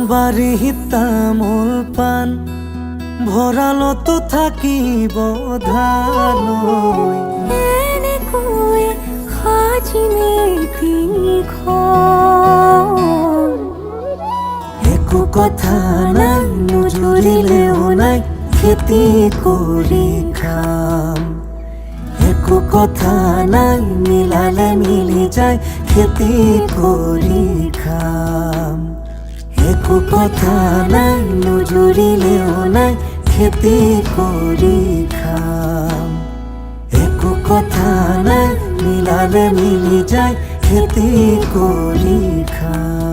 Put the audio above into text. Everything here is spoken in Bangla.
বাৰীত তামোল পাণ ভঁৰালতো থাকিব ধান এনেকৈ সাজিমে তিনিখন একো কথা নাই নুজুৰিলেও নাই খেতি কৰি খাম একো কথা নাই মিলালে মিলি যায় খেতি কৰি খাম একো কথা নাই নুজুৰিলেও নাই খেতি কৰি খাম একো কথা নাই মিলালে মিলি যায় খেতি কৰি খাম।